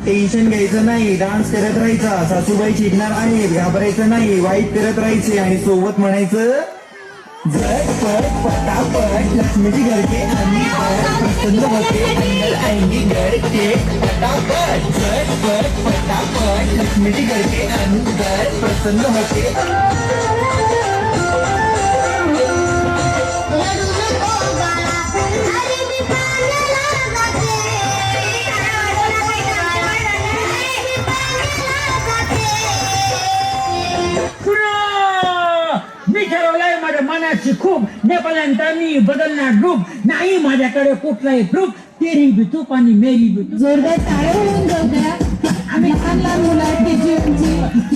Tension घ्यायचं नाही, dance करत राहायचा. सासूबाई चिडणार आहे, घाबरायचं नाही, वाईट करत राहायचे आणि सोबत म्हणायचं झटपट पटापट लक्ष्मीची घरचे आणि प्रसन्न होते अंदर आएंगे घर के पटापट. झटपट पटापट लक्ष्मीची घरचे अंदर प्रसन्न होते. मी ठरवलंय माझ्या मनाची खूप नेपाळ्यांचा मी बदलणार रूप नाही माझ्याकडे कुठलाही ग्रुप. तेरी भी तूप आणि मेरी भी तूप. जोरदार टाळ्या होऊन जाऊ द्या. आम्ही लहान लहान मुलं आहेत KGM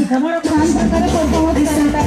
समोर छान प्रकारे परफॉर्मन्स करतात.